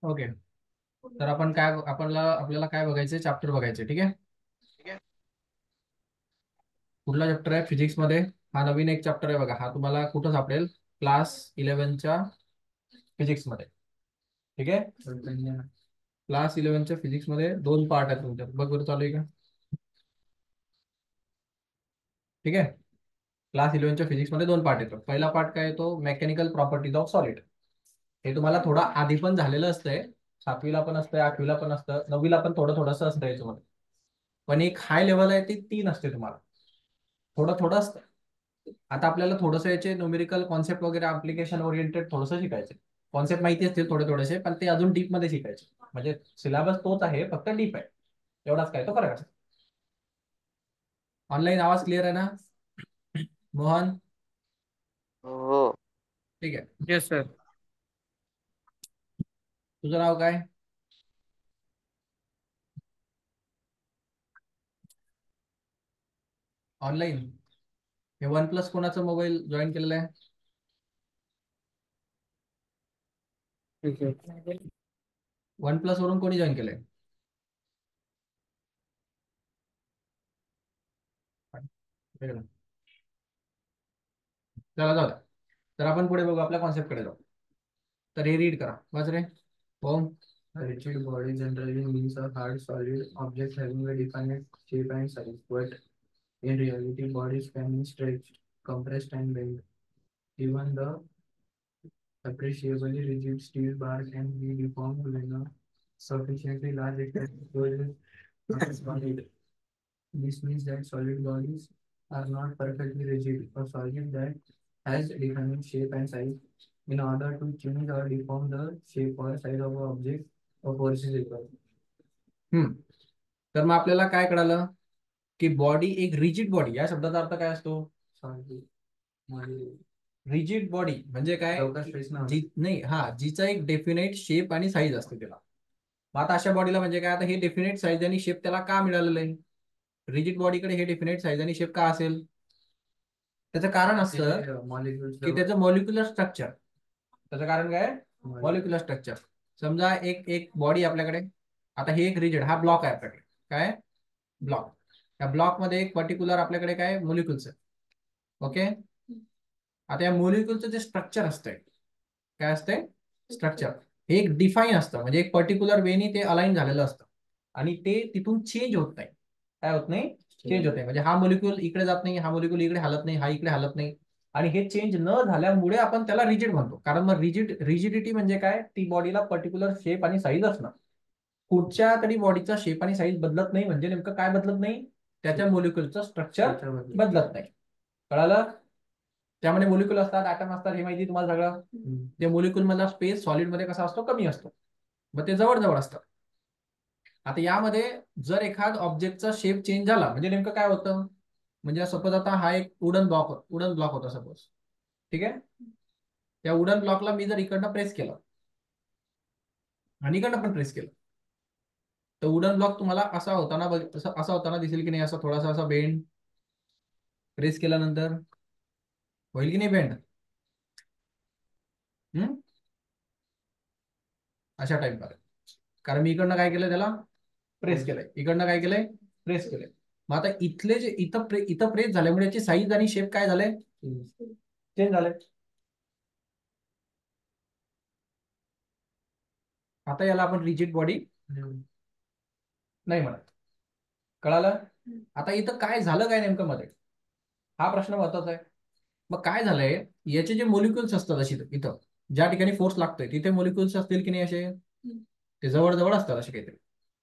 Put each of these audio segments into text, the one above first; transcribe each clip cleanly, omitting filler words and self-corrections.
Okay. तर आपण काय आपल्याला काय बघायचं, चॅप्टर बघायचे, ठीक आहे. कुठला चॅप्टर आहे फिजिक्स मध्ये? हा नवीन एक चॅप्टर आहे बघा. हा तुम्हाला कुठं सापडेल? क्लास 11च्या फिजिक्स मध्ये, ठीक आहे. क्लास 11च्या फिजिक्स मध्ये 2 पार्ट आहेत तुमच्या. बघ बरं, चालू आहे का? ठीक आहे. क्लास 11च्या फिजिक्स मध्ये 2 पार्ट येतो. पहिला पार्ट काय येतो? Mechanical properties of solid. हे तुम्हाला थोडं आधी पण झालेलं असतंय. 7वीला पण असतंय, 8वीला पण असतं, 9वीला पण थोडं थोडंसं असतं याच्यामध्ये. पण एक हाय लेवल आहे, ती 3 असते तुम्हाला. थोडं थोडं असतं. आता आपल्याला थोडंसं याचे न्यूमेरिकल कॉन्सेप्ट वगैरे ऍप्लिकेशन ओरिएंटेड थोडंसं शिकायचे. कॉन्सेप्ट माहिती असतील थोडे थोडेसे, पण ते अजून डीप मध्ये शिकायचे. म्हणजे सिलेबस तोच आहे, फक्त डीप आहे. एवढाच काय तो फरक आहे. ऑनलाईन आवाज क्लिअर आहे ना मोहन? हो. ठीक आहे. Yes sir. तुझं नाव काय? ऑनलाईन हे OnePlus कोणाचा मोबाईल जॉईन केलेला आहे? ठीक आहे. OnePlus वरून कोणी जॉईन केलंय? चला जाऊ द्या. तर आपण पुढे बघू, आपल्या कॉन्सेप्ट कडे जाऊ. तर हे रीड करा, वाच रे. हो. A rigid body generally means a hard, solid object having a definite shape and size, but in reality, bodies can be stretched, compressed, and bent. Even the appreciably rigid steel bar can be deformed when a sufficiently large extension is solid. This means that solid bodies are not perfectly rigid. A solid that has definite shape and size, in order to change or deform the shape or size of an object, a force is required. तर मग आपल्याला काय कळालं की body एक rigid body, या शब्दाचा अर्थ काय असतो? रिजिड बॉडी म्हणजे काय? नाही, हा, जिचा एक डेफिनेट शेप आणि साईज असते त्याला. मग आता अशा बॉडीला म्हणजे काय? आता हे डेफिनेट साईज आणि शेप त्याला का मिळालेलं आहे? रिजिड बॉडीकडे हे डेफिनेट साईज आणि शेप का असेल? त्याचं कारण असतं की त्याचं मॉलिक्युलर स्ट्रक्चर. त्याचं कारण काय? Molecular structure. समजा एक एक बॉडी आपल्याकडे, आता हे एक रिजिड, हा ब्लॉक आहे आपल्याकडे. काय ब्लॉक? त्या ब्लॉक मध्ये एक पर्टिक्युलर आपल्याकडे काय मोलिक्युल्स आहे. ओके. आता या मोलिक्युलचं जे स्ट्रक्चर असतंय, काय असतंय? स्ट्रक्चर हे एक डिफाईन असतं, म्हणजे एक पर्टिक्युलर वेनी ते अलाइन झालेलं असतं आणि ते तिथून चेंज होत नाही. काय होत नाही? चेंज होत नाही. म्हणजे हा मोलिक्युल इकडे जात नाही, हा मोलिक्युल इकडे हलत नाही, हा इकडे हलत नाही. आणि हे चेंज न झाल्यामुळे आपण त्याला रिजिड म्हणतो. कारण मग रिजिडिटी म्हणजे काय? ती बॉडीला पर्टिक्युलर शेप आणि साईज असणं. कुठच्या तरी बॉडीचा शेप आणि साईज बदलत नाही म्हणजे नेमकं काय बदलत नाही? त्याच्या मोलिक्युलचं स्ट्रक्चर बदलत नाही. कळालं? त्यामध्ये मोलिक्युल असतात, ऍटम असतात, हे माहिती तुम्हाला सगळं. ते मोलिक्युल मधला स्पेस सॉलिड मध्ये कसा असतो? कमी असतो. मग ते जवळ जवळ असतं. आता यामध्ये जर एखाद ऑब्जेक्टचा शेप चेंज झाला म्हणजे नेमकं काय होतं? म्हणजे सपोज आता हा एक वुडन ब्लॉक होता सपोज, ठीक आहे. त्या वुडन ब्लॉकला मी जर इकडनं प्रेस केलं आणि इकडनं पण प्रेस केलं, तर वुडन ब्लॉक तुम्हाला असा होताना असा होताना दिसेल की नाही? असा थोडासा असा बेंड प्रेस केल्यानंतर होईल की नाही बेंड? अशा टाईप मध्ये. कारण मी इकडनं काय केलंय? त्याला प्रेस केलंय. इकडनं काय केलंय? प्रेस केलंय. मग आता इथले जे इथं प्रेस झाल्यामुळे याची साईज आणि शेप काय झाले? चेंज झाले. आता याला आपण रिजिड बॉडी नाही म्हणत. कळालं? आता इथं काय झालं काय नेमकं मध्ये? हा प्रश्न महत्वाचा आहे. मग काय झालंय? याचे जे मोलिक्युल्स असतात अशी इथं ज्या ठिकाणी फोर्स लागतोय तिथे मोलिक्युल्स असतील की नाही? असे ते जवळ जवळ असतात असे काहीतरी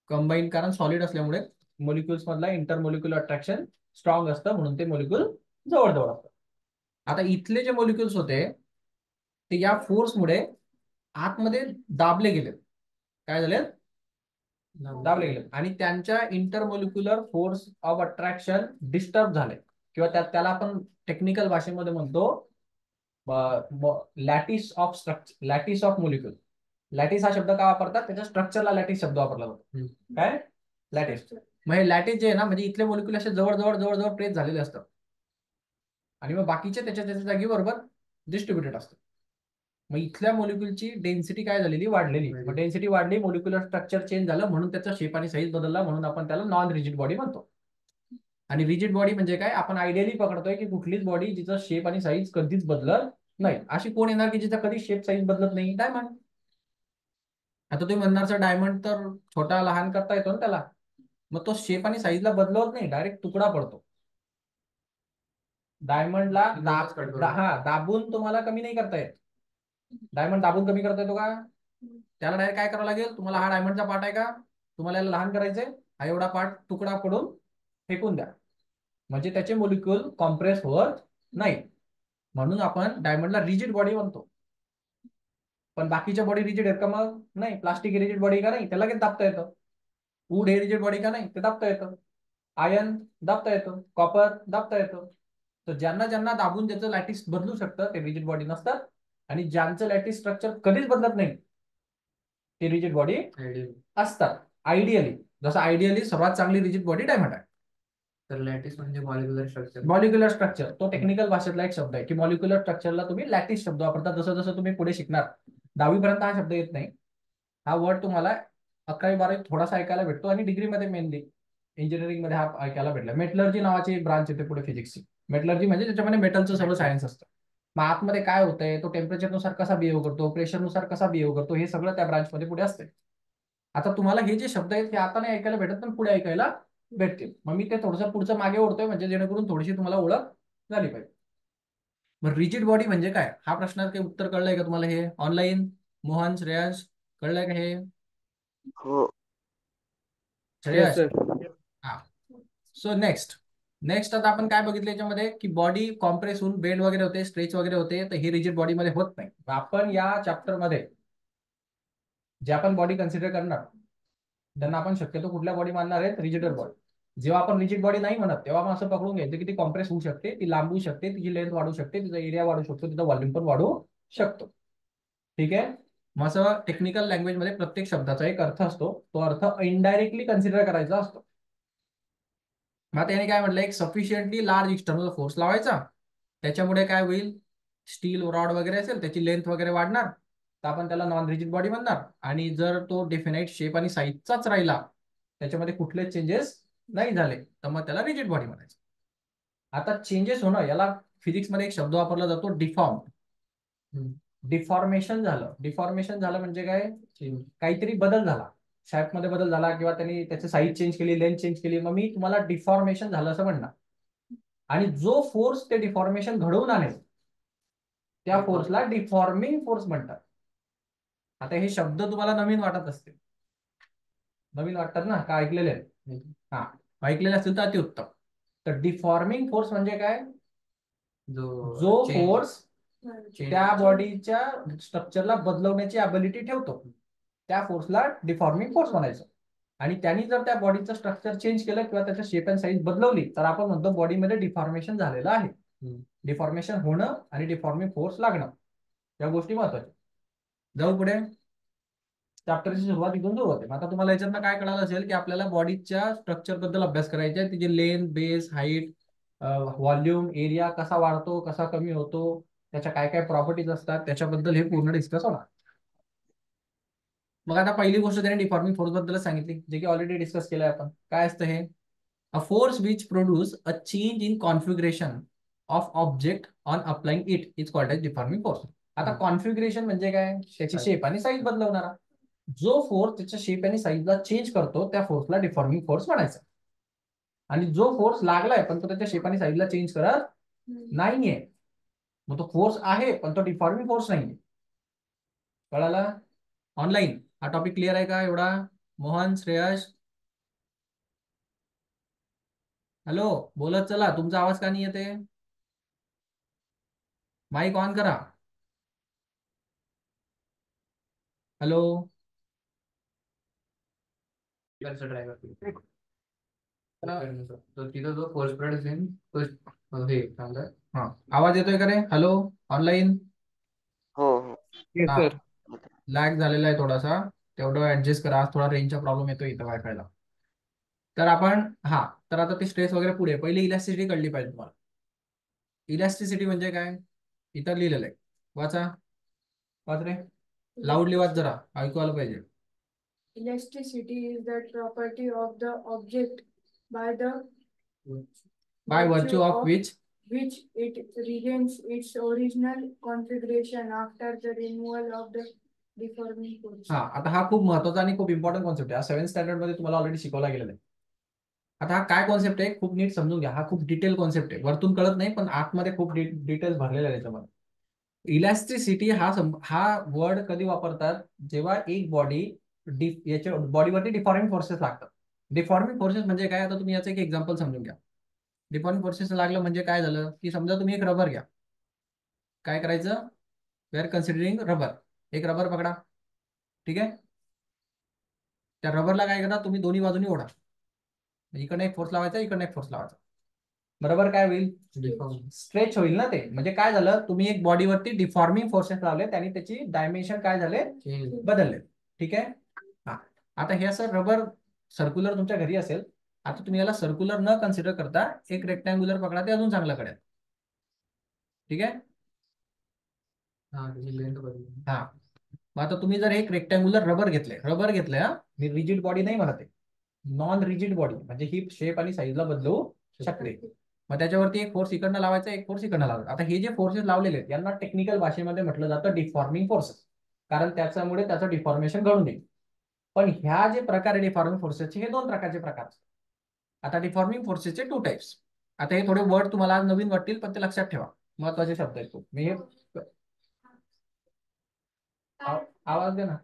कंबाईन. कारण सॉलिड असल्यामुळे मोलिक्युल्स मधला इंटरमोलिक्युलर अट्रॅक्शन स्ट्रॉंग असतं, म्हणून ते मोलिक्युल जवळ जवळ असतात. आता इथले जे मोलिक्युल्स होते ते या फोर्समुळे आतमध्ये दाबले गेले. काय झाले? दाबले गेले आणि त्यांच्या इंटरमोलिक्युलर फोर्स ऑफ अट्रॅक्शन डिस्टर्ब झाले, किंवा त्याला आपण टेक्निकल भाषेमध्ये म्हणतो lattice of structure, lattice of molecule. Lattice हा शब्द का वापरतात? त्याच्या स्ट्रक्चरला लॅटिस शब्द वापरला जातो. काय? लॅटिस. मग हे लॅटिस जे आहे ना, म्हणजे इथले मोलिक्युल असे जवळ जवळ जवळ जवळ प्रेस झालेले असतात आणि मग बाकीचे त्याच्या त्याच्या जागी बरोबर डिस्ट्रीब्युटेड असतात. मग इथल्या मॉलिक्युलची डेन्सिटी काय झालेली, वाढलेली. मग डेन्सिटी वाढली, मॉलिक्युलर स्ट्रक्चर चेंज झालं, म्हणून त्याचा शेप आणि साईज बदलला, म्हणून आपण त्याला नॉन रिजिड बॉडी म्हणतो. आणि रिजिड बॉडी म्हणजे काय, आपण आयडियली पकडतोय की कुठलीच बॉडी जिचा शेप आणि साईज कधीच बदलत नाही. अशी कोण येणार की जिचा कधी शेप साईज बदलत नाही? डायमंड. आता तुम्ही म्हणणार सर डायमंड तर छोटा लहान करता येतो ना त्याला, मग तो शेप आणि साईजला बदलवत नाही, डायरेक्ट तुकडा पडतो. डायमंडला दाबून तुम्हाला कमी नाही करता येत. डायमंड दाबून कमी करता येतो का? त्याला डायरेक्ट काय करावं लागेल, तुम्हाला हा डायमंडचा पार्ट आहे का, तुम्हाला याला लहान करायचंय, हा एवढा पार्ट तुकडा पडून फेकून द्या, म्हणजे त्याचे मॉलिक्युल कॉम्प्रेस होत नाही. म्हणून आपण डायमंडला रिजिड बॉडी म्हणतो. पण बाकीच्या बॉडी रिजिड आहेत का? मग नाही. प्लास्टिक रिजिड बॉडी का नाही, त्याला लगेच दाबता येतं. वूड हे रिजिड बॉडी का नाही, ते दाबता येतं. आयर्न दाबता येतं, कॉपर दाबता येतं. तर ज्यांना ज्यांना दाबून ज्याचं लॅटिस बदलू शकतं ते रिजिड बॉडी नसतात, आणि ज्यांचं लॅटिस स्ट्रक्चर कधीच बदलत नाही ते रिजिड बॉडी असतात. आयडियली, जसं आयडियली सर्वात चांगली रिजिड बॉडी डायमंड आहे. तर लॅटिस म्हणजे मॉलिक्युलर स्ट्रक्चर. मॉलिक्युलर स्ट्रक्चर तो टेक्निकल भाषेतला एक शब्द आहे की मॉलिक्युलर स्ट्रक्चरला तुम्ही लॅटिस शब्द वापरता. जसं जसं तुम्ही पुढे शिकणार, 10वी पर्यंत हा शब्द येत नाही. हा वर्ड तुम्हाला 11वी 12वी थोडासा ऐकायला भेटतो, आणि डिग्रीमध्ये मेनली इंजिनिअरिंग मध्ये हा ऐकायला भेटला. मेटलर्जी नावाची एक ब्रांच येते पुढे फिजिक्सची. मेटलर्जी म्हणजे त्याच्यामध्ये मेटलचं सगळं सायन्स असतं. मग आतमध्ये काय होतंय, तो टेम्परेचरनुसार कसा बिहेव करतो, प्रेशरनुसार कसा बिहेव करतो, हे सगळं त्या ब्रांचमध्ये पुढे असते. आता तुम्हाला हे जे शब्द आहेत हे आता नाही ऐकायला भेटत, पण पुढे ऐकायला भेटतील. मग मी ते थोडंसं पुढचं मागे ओढतोय, म्हणजे जेणेकरून थोडीशी तुम्हाला ओळख झाली पाहिजे. मग रिजिड बॉडी म्हणजे काय, हा प्रश्नात काही उत्तर कळलंय का तुम्हाला? हे ऑनलाईन मोहन, श्रेयस, कळलंय का हे? हो. Yes Shreyas, sir. हा. सो नेक्स्ट आता आपण काय बघितलं याच्यामध्ये, की बॉडी कॉम्प्रेस होऊन बेंड वगैरे होते, स्ट्रेच वगैरे होते, तर हे रिजिड बॉडीमध्ये होत नाही. आपण या चॅप्टरमध्ये जे आपण बॉडी कन्सिडर करणार त्यांना आपण शक्यतो कुठल्या बॉडी मानणार आहेत? रिजिडर बॉडी. जेव्हा आपण रिजिड बॉडी नाही म्हणत तेव्हा आपण असं पकडून घ्यायचं की ती कॉम्प्रेस होऊ शकते, ती लांबू शकते, तिची लेंथ वाढू शकते, तिचा एरिया वाढू शकतो, तिचा व्हॉल्यूम पण वाढू शकतो. ठीक आहे. मग असं टेक्निकल लँग्वेजमध्ये प्रत्येक शब्दाचा एक अर्थ असतो, तो अर्थ इनडायरेक्टली कन्सिडर करायचा असतो. मग त्याने काय म्हटलं, एक सफिशियंटली लार्ज एक्सटर्नल फोर्स लावायचा, त्याच्यामुळे काय होईल, स्टील रॉड वगैरे असेल त्याची लेंथ वगैरे वाढणार, तर आपण त्याला नॉन रिजिड बॉडी म्हणणार. आणि जर तो डेफिनाइट शेप आणि साईजचाच राहिला, त्याच्यामध्ये कुठलेच चेंजेस नाही झाले, तर मग त्याला रिजिड बॉडी म्हणायचं. आता चेंजेस होणं, याला फिजिक्समध्ये एक शब्द वापरला जातो, डिफॉर्म. डिफॉर्मेशन झालं म्हणजे काय, काहीतरी बदल झाला, शेप मध्ये बदल झाला, किंवा त्यांनी त्याची साईज चेंज केली, लेंथ चेंज केली, मग मी तुम्हाला डिफॉर्मेशन झालं असं म्हणणार. आणि जो फोर्स ते डिफॉर्मेशन घडवून आणेल त्या फोर्सला डिफॉर्मिंग फोर्स म्हणतात. आता हे शब्द तुम्हाला नवीन वाटत असतील, नवीन वाटतात ना, का ऐकलेले? हा, ऐकलेले असतील तर अतिउत्तम. तर डिफॉर्मिंग फोर्स म्हणजे काय, जो फोर्स त्या बॉडीच्या स्ट्रक्चरला बदलवण्याची अबिलिटी ठेवतो, त्या फोर्सला डिफॉर्मिंग फोर्स म्हणायचं. आणि त्यांनी जर त्या बॉडीचं स्ट्रक्चर चेंज केलं किंवा त्याच्या शेप अँड साईज बदलवली, तर आपण म्हणतो बॉडीमध्ये डिफॉर्मेशन झालेलं आहे. डिफॉर्मेशन होणं आणि डिफॉर्मिंग फोर्स लागणं, या गोष्टी महत्वाच्या. जाऊ पुढे. चॅप्टरची सुरुवात इथून सुरू होते. आता तुम्हाला याच्यातनं काय कळालं असेल की आपल्याला बॉडीच्या स्ट्रक्चर बद्दल अभ्यास करायचा आहे. तिची length, base, height, volume, area कसा वाढतो, कसा कमी होतो, त्याच्या काय काय प्रॉपर्टीज असतात, त्याच्याबद्दल हे पूर्ण डिस्कस होणार. मग आता पहिली गोष्ट त्याने डिफॉर्मिंग फोर्स बद्दल सांगितली, जे की ऑलरेडी डिस्कस केलंय आपण. काय असतं हे, a force which produce a change in configuration of object on applying it is called as deforming force. आता कॉन्फिगरेशन म्हणजे काय, त्याची शेप आणि साईज बदलवणारा. जो फोर्स त्याच्या शेप आणि साईजला चेंज करतो त्या फोर्सला डिफॉर्मिंग फोर्स म्हणायचा. आणि जो फोर्स लागलाय पण तो त्याच्या शेप आणि साईजला चेंज करत नाहीये, मग तो फोर्स आहे पण तो डिफॉर्मिंग फोर्स नाहीये. कळालं? ऑनलाईन हा टॉपिक क्लिअर आहे का एवढा? मोहन, श्रेयस, हॅलो, बोलत चला. तुमचा आवाज का नाही येते? माईक ऑन करा. हॅलो, तिथं जो फोर्स स्प्रेड असेल तो हे सांगा. हा, आवाज येतोय का रे? Hello, online. हो हो. येस हा, सर. लॅग झालेला आहे थोडासा, तेवढं ऍडजस्ट करा. आज थोडा रेंजचा प्रॉब्लेम येतो इथं वायफायला. तर आपण तर आता ते स्ट्रेस वगैरे पुढे, पहिली इलॅस्टिसिटी कळली पाहिजे तुम्हाला. इलॅस्टिसिटी म्हणजे काय, इथं लिहिलेलं आहे, वाचा. वाच रे, लाऊडली वाच जरा, ऐकू आलं पाहिजे. Elasticity is the property of the object by the by virtue of which which it regains its original configuration after the removal of the deforming force. हा, आता हा खूप महत्वाचा आणि खूप इम्पॉर्टंट कॉन्सेप्ट आहे. हा 7th स्टँडर्ड मध्ये तुम्हाला ऑलरेडी शिकवला गेलेला आहे. आता हा काय कॉन्सेप्ट आहे खूप नीट समजून घ्या. हा खूप डिटेल कॉन्सेप्ट आहे, वरतून कळत नाही पण आतमध्ये खूप डिटेल्स भरलेले आहे त्याच्यामध्ये. इलॅस्टिसिटी हा वर्ड कधी वापरतात, जेव्हा एक बॉडी याच्या बॉडीवरती डिफॉर्मिंग फोर्सेस लागतात. डिफॉर्मिंग फोर्सेस म्हणजे काय, आता तुम्ही याचं एक एक्झाम्पल समजून घ्या. डिफॉर्मिंग फोर्सेस लागलं म्हणजे काय झालं, की समजा तुम्ही एक रबर घ्या. काय करायचं, वी आर कन्सिडरिंग रबर. एक रबर पकडा, ठीक आहे. त्या रबरला काय करा, तुम्ही दोन्ही बाजूनी ओढा. इकडे एक फोर्स लावायचा, इकडे एक फोर्स लावायचा. बरोबर काय होईल, स्ट्रेच होईल ना ते. म्हणजे काय झालं, तुम्ही एक बॉडीवरती डिफॉर्मिंग फोर्सेस लावले, त्याने त्याची डायमेन्शन काय झाले, बदलले. ठीक आहे. हा, आता हे असं रबर सर्क्युलर तुमच्या घरी असेल. आता तुम्ही याला सर्क्युलर न कन्सिडर करता एक रेक्टँग्युलर पकडा, ते अजून चांगलं कळेल. ठीक आहे. हा, मग आता तुम्ही जर एक रेक्टँग्युलर रबर घेतले हा, मी रिजिड बॉडी नाही म्हणत आहे, नॉन रिजिड बॉडी, म्हणजे ही शेप आणि साईजला बदलू शकते. मग त्याच्यावरती एक फोर्स इकडनं लावायचा, एक फोर्स इकडनं लावायचा. आता हे जे फोर्सेस लावलेले आहेत यांना टेक्निकल भाषेमध्ये म्हटलं जातं डिफॉर्मिंग फोर्सेस, कारण त्याच्यामुळे त्याचं डिफॉर्मेशन घडून येईल. पण ह्या जे प्रकार आहे डिफॉर्मिंग फोर्सेसचे, हे 2 प्रकारचे प्रकार असतात. आता डिफॉर्मिंग फोर्सेसचे 2 टाइप्स. आता हे थोडे वर्ड तुम्हाला आज नवीन वाटतील, पण ते लक्षात ठेवा, महत्वाचे शब्द आहेत खूप. मी हे आवाज दे ना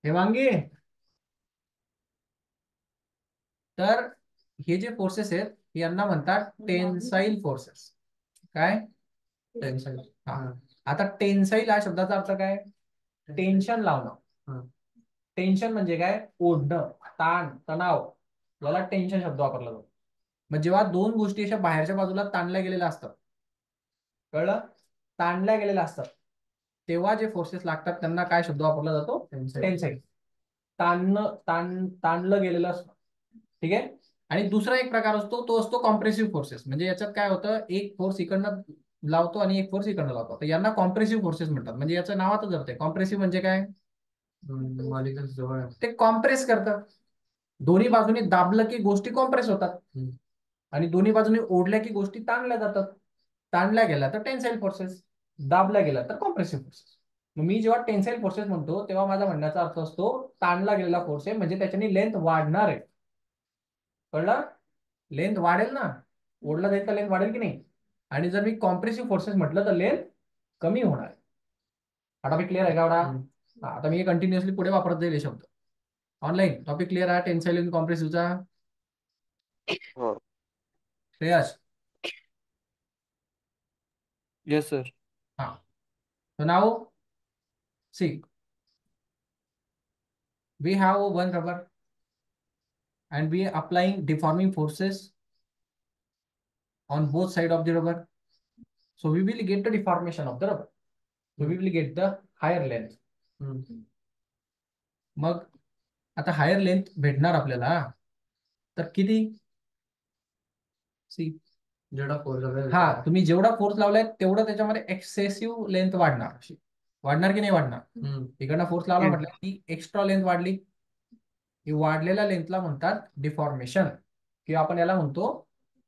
हेमांगी. तर हे जे फोर्सेस आहेत यांना म्हणतात टेन्साईल फोर्सेस. काय, टेन्साईल. हा, आता टेन्साईल या शब्दाचा अर्थ काय, टेन्शन लावणं. टेन्शन म्हणजे काय, ओढणं, ताण, तणाव, याला टेन्शन शब्द वापरला जातो. मग जेव्हा 2 गोष्टी अशा बाहेरच्या बाजूला ताणल्या गेलेल्या असतात, कळलं, ताणल्या गेलेल्या असतात, तेव्हा जे फोर्सेस लागतात त्यांना काय शब्द वापरला जातो, टेन्साईल. ताणलं गेलेलं असतं. ठीक आहे. आणि दुसरा एक प्रकार असतो, तो असतो कॉम्प्रेसिव्ह फोर्सेस. म्हणजे याच्यात काय होतं, एक फोर्स इकडनं लावतो आणि एक फोर्स इकडनं लावतो, तर यांना कॉम्प्रेसिव्ह फोर्सेस म्हणतात. म्हणजे याचं नावातच अर्थ आहे. कॉम्प्रेसिव्ह म्हणजे काय, ते कॉम्प्रेस करतात. दोन्ही बाजूने दाबलं की गोष्टी कॉम्प्रेस होतात, आणि दोन्ही बाजूने ओढल्या की गोष्टी ताणल्या जातात. ताणल्या गेल्या तर टेन्साईल फोर्सेस, दाबल्या गेल्या तर कॉम्प्रेसिव्ह फोर्सेस. मी जेव्हा टेन्साईल फोर्सेस म्हणतो तेव्हा माझा म्हणण्याचा अर्थ असतो ताणला गेलेला फोर्स आहे, म्हणजे त्याच्याने लेंथ वाढणार आहे. कळलं, लेंथ वाढेल ना, ओढला जाईल तर लेंथ वाढेल की नाही. आणि जर मी कॉम्प्रेसिव्ह फोर्सेस म्हटलं तर लेंथ कमी होणार आहे. हा टॉपिक क्लिअर आहे का एवढा. आता मी कंटिन्युअसली पुढे वापरत जाईल हे शब्द. ऑनलाईन टॉपिक क्लिअर आहे टेन्साईल आणि कॉम्प्रेसिव्हचा. हो. श्रेयस. Yes, sir. हा, so now see, we have one rubber and we are applying deforming forces on both sides of the rubber, so we will get the deformation of the rubber, so we will get the higher length. मग आता higher length भेटणार आपल्याला, तर किती, C, जेवढा force, हा, तुम्ही जेवढा फोर्स लावलाय तेवढं त्याच्यामध्ये एक्सेसिव्ह लेंथ वाढणार. वाढणार की नाही वाढणार. इकडनं फोर्स लावला म्हटलं की एक्स्ट्रा लेंथ वाढली, ही वाढलेल्या लेंथला म्हणतात डिफॉर्मेशन, किंवा आपण याला म्हणतो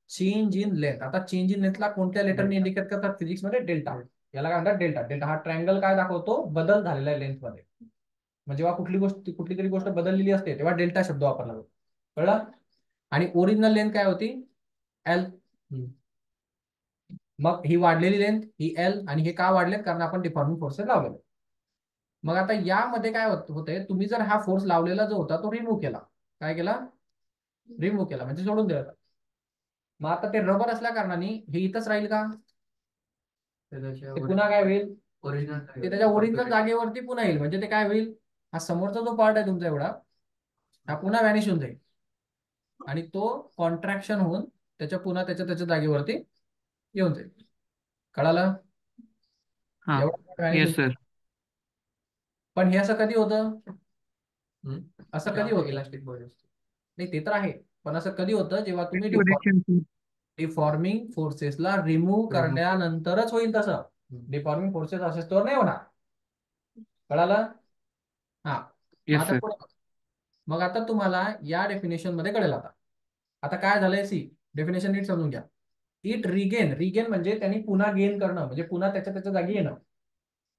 चेंज इन लेंथ. आता चेंज इन लेंथला कोणत्या लेटरने इंडिकेट करतात फिजिक्स मध्ये, डेल्टा. याला काय म्हणतात, डेल्टा. डेल्टा हा ट्रायंगल काय दाखवतो, बदल झालेला आहे लेंथ मध्ये. म्हणजे जेव्हा कुठली तरी गोष्ट बदललेली असते तेव्हा डेल्टा शब्द वापरला जातो. कळलं. आणि ओरिजिनल लेंथ काय होती, एल. मग ही वाढलेली लेंथ ही एल, आणि हे का वाढलेत, कारण आपण डिफॉर्मिंग फोर्सेस लावलेले. मग आता यामध्ये काय होतंय, तुम्ही जर हा फोर्स लावलेला जो होता तो रिमूव्ह केला, काय केला, रिमूव्ह केला म्हणजे सोडून दिला. मग आता ते रबर असल्या कारणाने हे इथंच राहील का, ते पुन्हा काय होईल, ओरिजिनल, ते त्याच्या ओरिजिनल जागेवरती पुन्हा येईल. म्हणजे ते काय होईल, हा समोरचा जो पार्ट आहे तुमचा एवढा, हा पुन्हा व्हॅनिश होऊन जाईल, आणि तो कॉन्ट्रॅक्शन होऊन पुन्हा त्याच्या जागेवरती येऊन जाईल. कळालं. Yes, sir. पण हे असं कधी होतं, असं कधी होतं, इलास्टिक बॉडी असते. नाही ते तर आहे, पण असं कधी होतं, जेव्हा तुम्ही Correction. डिफॉर्मिंग फोर्सेसला रिमूव्ह करण्यानंतरच होईल तसं. डिफॉर्मिंग फोर्सेस असे स्टोअर नाही होणार. कळालं? हा. मग Yes, आता sir. पुढे. मग आता तुम्हाला या डेफिनेशन मध्ये कळेल. आता आता काय झालंय, सी डेफिनेशन नीट समजून घ्या. इट रिगेन म्हणजे त्यांनी पुन्हा गेन करणं, म्हणजे पुन्हा त्याच्या जागी येणं.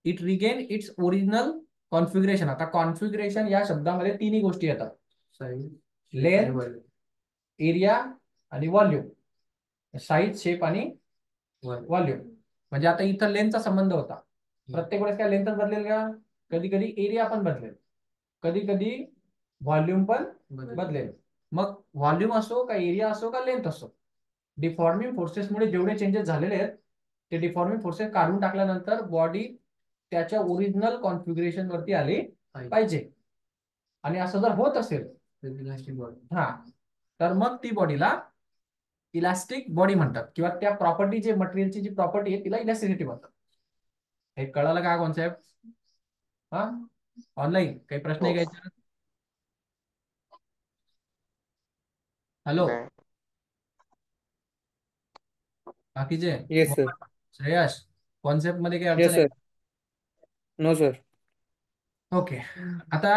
It regain its original configuration. आता कॉन्फिगरेशन या शब्दामध्ये तिन्ही गोष्टी येतात: साईज, लेंथ, एरिया आणि व्हॉल्यूम. साईज, शेप आणि व्हॉल्यूम. म्हणजे आता इथं लेंथचा संबंध होता. प्रत्येक वेळेस काय लेंथच बदलेल का? कधी कधी एरिया पण बदलेल, कधी कधी व्हॉल्यूम पण बदलेल. मग व्हॉल्यूम असो का एरिया असो का लेंथ असो, डिफॉर्मिंग फोर्सेसमुळे जेवढे चेंजेस झालेले आहेत ते डिफॉर्मिंग फोर्सेस काढून टाकल्यानंतर बॉडी त्याच्या ओरिजिनल कॉन्फिगरेशन वरती आली पाहिजे. आणि असं जर होत असेल हा, तर मग ती बॉडीला इलास्टिक बॉडी म्हणतात, किंवा त्या प्रॉपर्टी, जे मटेरियलची जी प्रॉपर्टी आहे तिला इलास्टिसिटी म्हणतात. हे कळालं का कॉन्सेप्ट? हा. ऑनलाईन काही प्रश्न आहे हो. का याच्यात? हॅलो नाही. बाकीचे? Yes, sir. श्रेयस, कॉन्सेप्ट मध्ये काही अडचण Yes, आहे? sir. No, sir. ओके. आता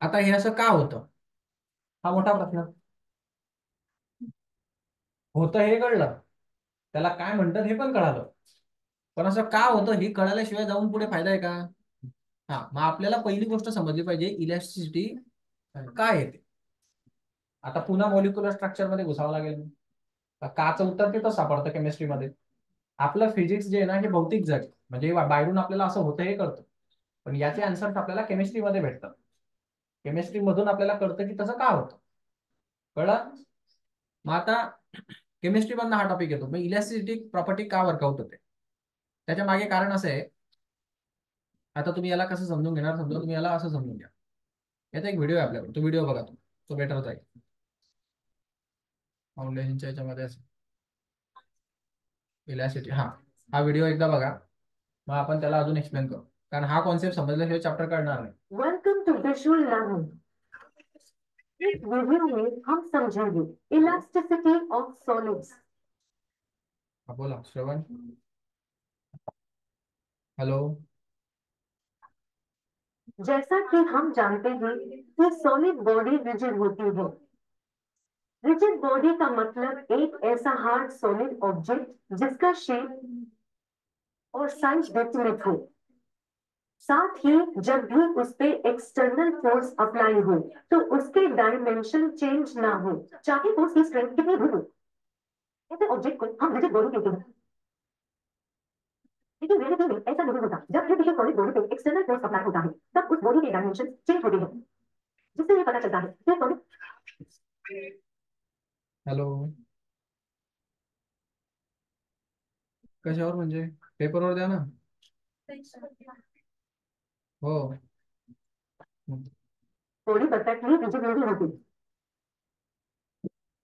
आता हे असं का होतं, हा मोठा प्रश्न. होतं हे कळलं, त्याला काय म्हणतात हे पण कळालं, पण असं का होतं हे कळाल्याशिवाय जाऊन पुढे फायदा आहे का? हा. मग आपल्याला पहिली गोष्ट समजली पाहिजे, इलॅस्टिसिटी काय येते. आता पुन्हा मॉलिक्युलर स्ट्रक्चर मध्ये घुसावं लागेल. काचं उत्तर तिथं सापडतं केमिस्ट्रीमध्ये. आपलं फिजिक्स जे आहे ना, हे भौतिक जग, म्हणजे बाहेरून आपल्याला असं होतं हे कळतं, पण याचे आन्सर्स आपल्याला केमिस्ट्रीमध्ये भेटतात. केमिस्ट्री मधून आपल्याला कळतं की तसं का होतं. कळलं? मग आता केमिस्ट्री मधनं हा टॉपिक येतो. मग इलॅस्टिसिटी प्रॉपर्टी का वर्कआउट होते, त्याच्या मागे कारण असं आहे. आता तुम्ही याला कसं समजून घेणार, समजा तुम्ही याला असं समजून घ्या. याचा एक व्हिडिओ आहे आपल्याकडे, तो व्हिडिओ बघा, तो बेटर जाईल. फाउंडेशनच्या याच्यामध्ये इलॅस्टिसिटी, हा व्हिडिओ एकदा बघा, मग आपण त्याला अजून एक्सप्लेन करू, कारण हा कॉन्सेप्ट समजल्याशिवाय चॅप्टर कळणार नाही. Welcome to visual learning. इस वीडियो में हम समझेंगे इलास्टिसिटी ऑफ सॉलिड्स। बोला श्रवण. हेलो. जैसा कि हम जानते हैं कि सॉलिड बॉडी रिजिड होती है। रिजिड बॉडी का मतलब एक ऐसा हार्ड सॉलिड ऑब्जेक्ट जिसका शेप और साइज डेफिनेट हो, साथ ही जब भी उस पे एक्सटर्नल फोर्स अप्लाई हो तो उसके डायमेंशन चेंज ना हो, चाहे फोर्स की स्ट्रेंथ कितनी भी हो। ऐसे ऑब्जेक्ट को हम रिजिड बॉडी कहते हैं। लेकिन रियलिटी में ऐसा नहीं होता। जब भी किसी सॉलिड बॉडी पे एक्सटर्नल फोर्स अप्लाई होता है तब उस बॉडी के डायमेंशन चेंज होते हैं, जिससे ये पता चलता है कि सॉलिड। हॅलो. कशावर म्हणजे? पेपरवर द्या ना. हो. बॉडी परफेक्टली रिजिड नहीं होती।